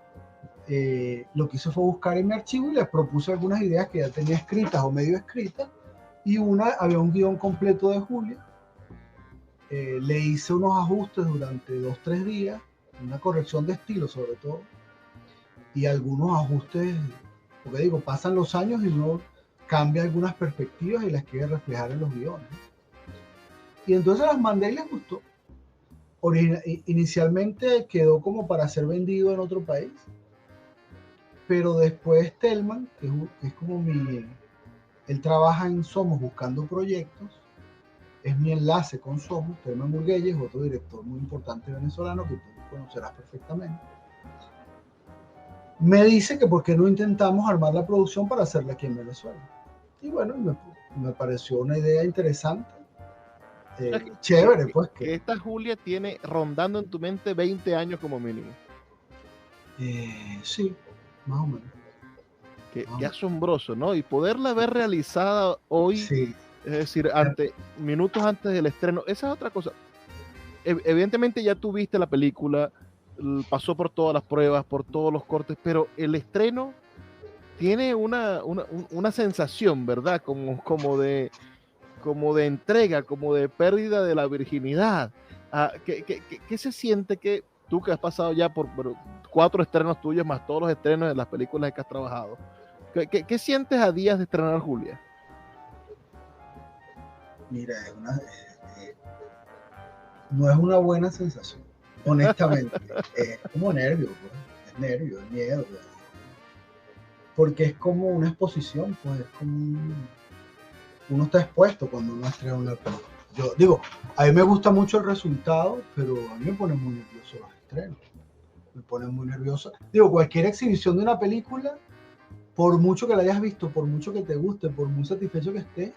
lo que hice fue buscar en mi archivo y les propuse algunas ideas que ya tenía escritas o medio escritas, y había un guión completo de Julia. Le hice unos ajustes durante 2-3 días, una corrección de estilo sobre todo, y algunos ajustes, porque digo, pasan los años y uno cambia algunas perspectivas y las quiere reflejar en los guiones. Y entonces las mandé y les gustó. Inicialmente quedó como para ser vendido en otro país, pero después Telman, que es como él trabaja en Somos buscando proyectos, es mi enlace con Somos. Telman Burguelles, otro director muy importante venezolano que tú conocerás perfectamente, me dice que por qué no intentamos armar la producción para hacerla aquí en Venezuela. Y bueno, me pareció una idea interesante, chévere, pues. Que esta Julia tiene rondando en tu mente 20 años como mínimo. Sí, más o menos. Qué asombroso, ¿no? Y poderla ver realizada hoy, sí. Es decir, minutos antes del estreno, esa es otra cosa. Evidentemente ya tú viste la película, pasó por todas las pruebas, por todos los cortes, pero el estreno tiene una sensación, ¿verdad? Como de como de entrega, como de pérdida de la virginidad. ¿Qué se siente que tú que has pasado ya por 4 estrenos tuyos más todos los estrenos de las películas que has trabajado? ¿Qué sientes a días de estrenar Julia? Mira, no es una buena sensación, honestamente. Es como nervio, pues. Es nervio, es miedo, pues. Porque es como una exposición, pues es como uno está expuesto cuando uno estrena una película. Yo digo, a mí me gusta mucho el resultado, pero a mí me pone muy nervioso los estrenos. Me pone muy nervioso. Digo, cualquier exhibición de una película, por mucho que la hayas visto, por mucho que te guste, por muy satisfecho que estés,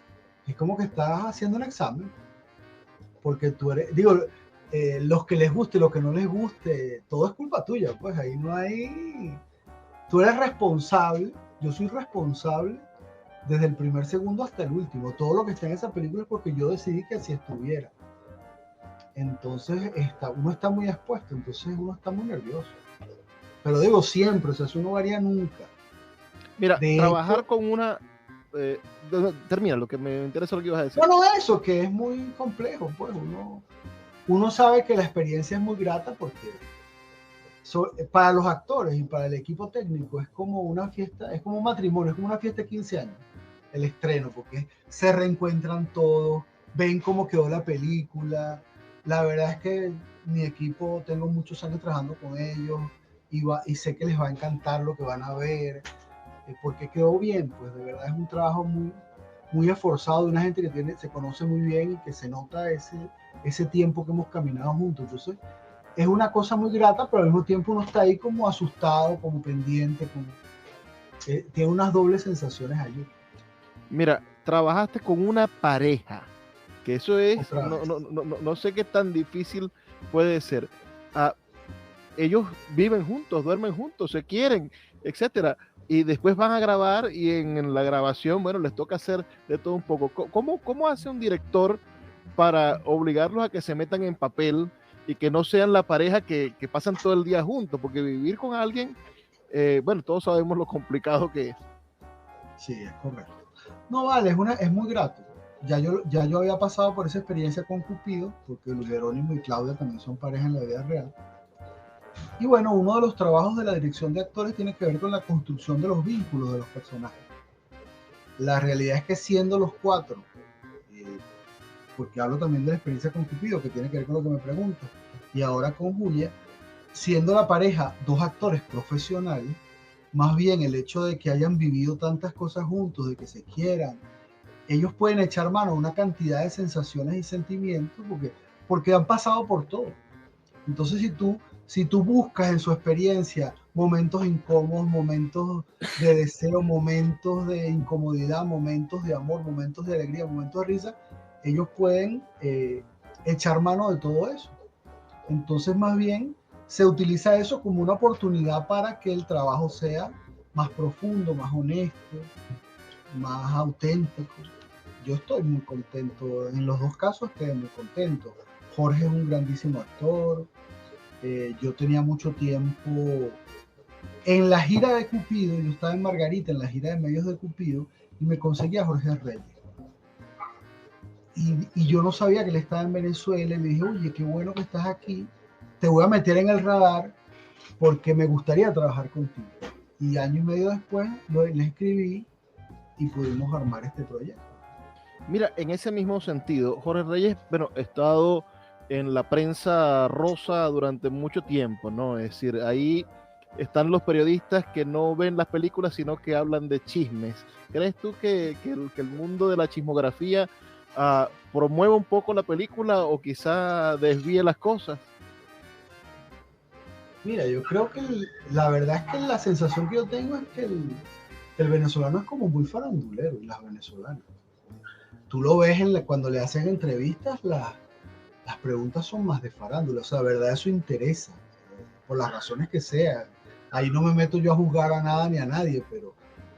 es como que estás haciendo un examen. Porque tú eres, digo, los que les guste, los que no les guste, todo es culpa tuya, pues ahí no hay... Tú eres responsable, yo soy responsable desde el primer segundo hasta el último. Todo lo que está en esa película es porque yo decidí que así estuviera. Entonces uno está muy expuesto, entonces uno está muy nervioso. Pero digo siempre, o sea, eso no varía nunca. Mira, de trabajar hecho, con una... termina, lo que me interesa lo que ibas a decir. Bueno, eso, que es muy complejo, pues uno sabe que la experiencia es muy grata porque para los actores y para el equipo técnico es como una fiesta, es como un matrimonio, es como una fiesta de 15 años, el estreno, porque se reencuentran todos, ven cómo quedó la película. La verdad es que mi equipo, tengo muchos años trabajando con ellos y sé que les va a encantar lo que van a ver, porque quedó bien, pues de verdad es un trabajo muy, muy esforzado de una gente que se conoce muy bien y que se nota ese tiempo que hemos caminado juntos. Entonces es una cosa muy grata, pero al mismo tiempo uno está ahí como asustado, como pendiente, tiene unas dobles sensaciones allí. Mira, trabajaste con una pareja, que eso es, no sé qué tan difícil puede ser. Ellos viven juntos, duermen juntos, se quieren, etcétera, y después van a grabar y en la grabación, bueno, les toca hacer de todo un poco. ¿Cómo hace un director para obligarlos a que se metan en papel y que no sean la pareja que pasan todo el día juntos? Porque vivir con alguien, bueno, todos sabemos lo complicado que es. Sí, es correcto. No, vale, es muy grato. Ya yo había pasado por esa experiencia con Cupido, porque Luis Jerónimo y Claudia también son pareja en la vida real. Y bueno, uno de los trabajos de la dirección de actores tiene que ver con la construcción de los vínculos de los personajes. La realidad es que siendo los 4, porque hablo también de la experiencia con Cupido, que tiene que ver con lo que me preguntas, y ahora con Julia, siendo la pareja 2 actores profesionales, más bien el hecho de que hayan vivido tantas cosas juntos, de que se quieran, ellos pueden echar mano a una cantidad de sensaciones y sentimientos porque han pasado por todo. Entonces si tú buscas en su experiencia momentos incómodos, momentos de deseo, momentos de incomodidad, momentos de amor, momentos de alegría, momentos de risa, ellos pueden echar mano de todo eso. Entonces más bien se utiliza eso como una oportunidad para que el trabajo sea más profundo, más honesto, más auténtico. Yo estoy muy contento, en los 2 casos quedé muy contento. Jorge es un grandísimo actor. Yo tenía mucho tiempo en la gira de Cupido, yo estaba en Margarita, en la gira de medios de Cupido, y me conseguí a Jorge Reyes. Y yo no sabía que él estaba en Venezuela, y le dije, oye, qué bueno que estás aquí, te voy a meter en el radar porque me gustaría trabajar contigo. Y año y medio después le escribí y pudimos armar este proyecto. Mira, en ese mismo sentido, Jorge Reyes, bueno, ha estado en la prensa rosa durante mucho tiempo, ¿no? Es decir, ahí están los periodistas que no ven las películas, sino que hablan de chismes. ¿Crees tú que el mundo de la chismografía promueve un poco la película o quizá desvíe las cosas? Mira, yo creo que la verdad es que la sensación que yo tengo es que el venezolano es como muy farandulero, y las venezolanas. Tú lo ves cuando le hacen entrevistas, las preguntas son más de farándula, o sea, la verdad eso interesa, por las razones que sean. Ahí no me meto yo a juzgar a nada ni a nadie, pero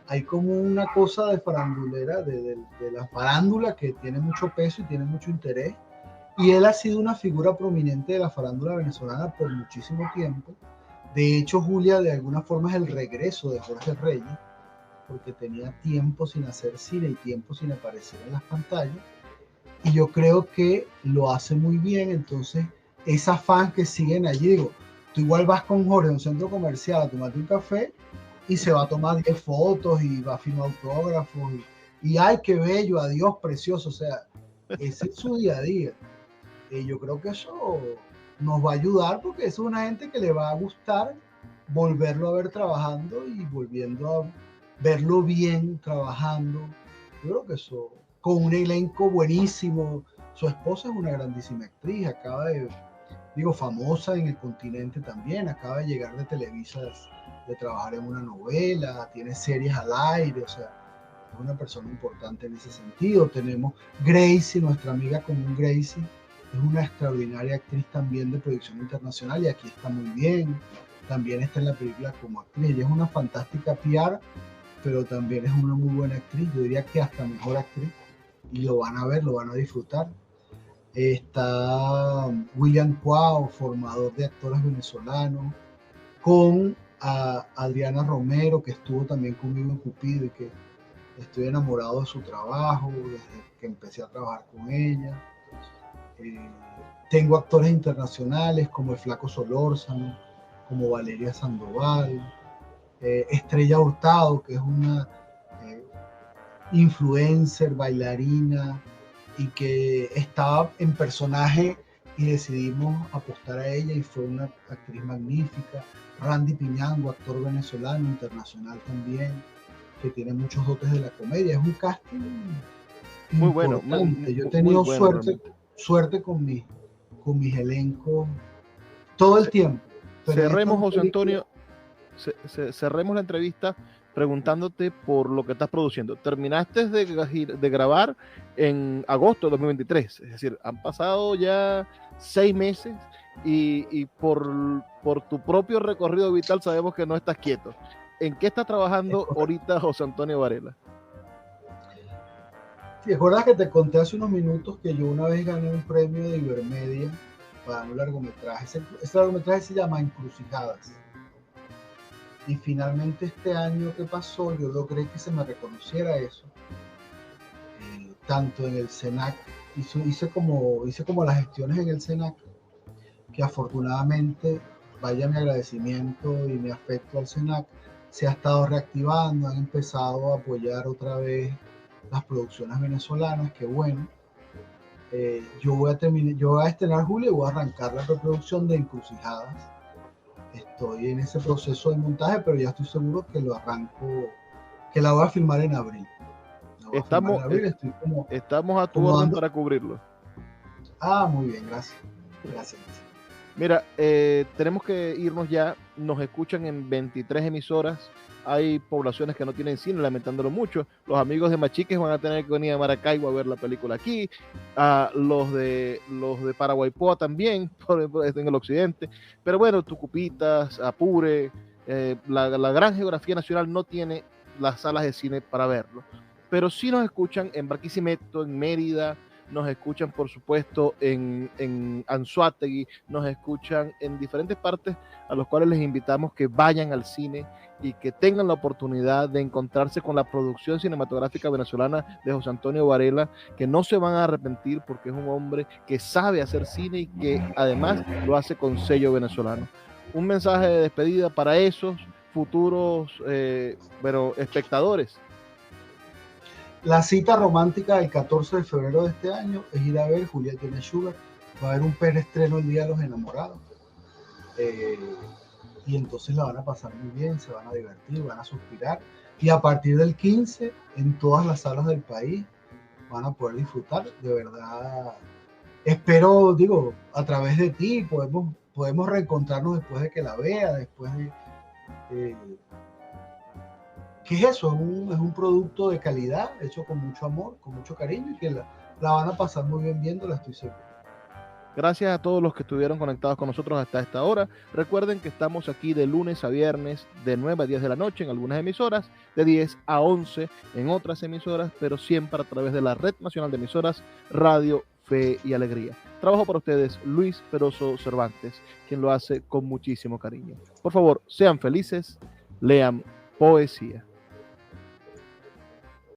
hay como una cosa de farandulera, de la farándula que tiene mucho peso y tiene mucho interés. Y él ha sido una figura prominente de la farándula venezolana por muchísimo tiempo. De hecho, Julia de alguna forma es el regreso de Jorge Reyes, porque tenía tiempo sin hacer cine y tiempo sin aparecer en las pantallas. y yo creo que lo hace muy bien. Entonces, esas fans que siguen allí, digo, tú igual vas con Jorge a un centro comercial a tomarte un café y se va a tomar 10 fotos y va a firmar autógrafos y ay, qué bello, adiós, precioso. O sea, ese es su día a día. Yo creo que eso nos va a ayudar porque es una gente que le va a gustar volverlo a ver trabajando y volviendo a verlo bien trabajando. Yo creo que eso, con un elenco buenísimo. Su esposa es una grandísima actriz, famosa en el continente también, acaba de llegar de Televisa, de trabajar en una novela, tiene series al aire, o sea, es una persona importante en ese sentido. Tenemos Gracie, nuestra amiga común Gracie, es una extraordinaria actriz también de proyección internacional y aquí está muy bien. También está en la película como actriz. Ella es una fantástica PR, pero también es una muy buena actriz. Yo diría que hasta mejor actriz. Y lo van a ver, lo van a disfrutar. Está William Cuau, formador de actores venezolanos, con Adriana Romero, que estuvo también conmigo en Cupido y que estoy enamorado de su trabajo desde que empecé a trabajar con ella. Tengo actores internacionales como el Flaco Solórzano, como Valeria Sandoval, Estrella Hurtado, que es una influencer, bailarina, y que estaba en personaje y decidimos apostar a ella y fue una actriz magnífica. Randy Piñango, actor venezolano, internacional también, que tiene muchos dotes de la comedia. Es un casting muy importante. Bueno, yo he tenido bueno, suerte con mis elencos todo el tiempo. Cerremos, José Antonio, cerremos la entrevista preguntándote por lo que estás produciendo. Terminaste de grabar en agosto de 2023, es decir, han pasado ya 6 meses y por tu propio recorrido vital sabemos que no estás quieto. ¿En qué estás trabajando ahorita, José Antonio Varela? ¿Te acuerdas que te conté hace unos minutos que yo una vez gané un premio de Ibermedia para un largometraje? Ese largometraje se llama Encrucijadas. Y finalmente este año que pasó yo logré que se me reconociera eso, tanto en el SENAC, hice como las gestiones en el SENAC, que afortunadamente, vaya mi agradecimiento y mi afecto al SENAC, se ha estado reactivando, han empezado a apoyar otra vez las producciones venezolanas, que bueno. Yo voy a estrenar julio y voy a arrancar la preproducción de Encrucijadas. Estoy en ese proceso de montaje, pero ya estoy seguro que lo arranco, que la voy a filmar en abril. Estamos a tu orden para cubrirlo. Muy bien, gracias. Mira, tenemos que irnos ya. Nos escuchan en 23 emisoras. Hay poblaciones que no tienen cine, lamentándolo mucho. Los amigos de Machiques van a tener que venir a Maracaibo a ver la película aquí. Los de Paraguaypoa también, en el occidente. Pero bueno, Tucupitas, Apure, la gran geografía nacional no tiene las salas de cine para verlo. Pero sí nos escuchan en Barquisimeto, en Mérida, nos escuchan por supuesto en Anzoátegui, nos escuchan en diferentes partes a los cuales les invitamos que vayan al cine y que tengan la oportunidad de encontrarse con la producción cinematográfica venezolana de José Antonio Varela, que no se van a arrepentir porque es un hombre que sabe hacer cine y que además lo hace con sello venezolano. Un mensaje de despedida para esos futuros espectadores. La cita romántica del 14 de febrero de este año es ir a ver Julieta and Sugar. Va a haber un preestreno el Día de los Enamorados. Y entonces la van a pasar muy bien, se van a divertir, van a suspirar. Y a partir del 15, en todas las salas del país, van a poder disfrutar. De verdad, espero, a través de ti, podemos reencontrarnos después de que la vea, después de... ¿Qué es eso? Es un producto de calidad, hecho con mucho amor, con mucho cariño, y que la van a pasar muy bien viéndola, estoy seguro. Gracias a todos los que estuvieron conectados con nosotros hasta esta hora. Recuerden que estamos aquí de lunes a viernes, de 9 a 10 de la noche en algunas emisoras, de 10 a 11 en otras emisoras, pero siempre a través de la Red Nacional de Emisoras Radio Fe y Alegría. Trabajo para ustedes Luis Peroso Cervantes, quien lo hace con muchísimo cariño. Por favor, sean felices, lean poesía.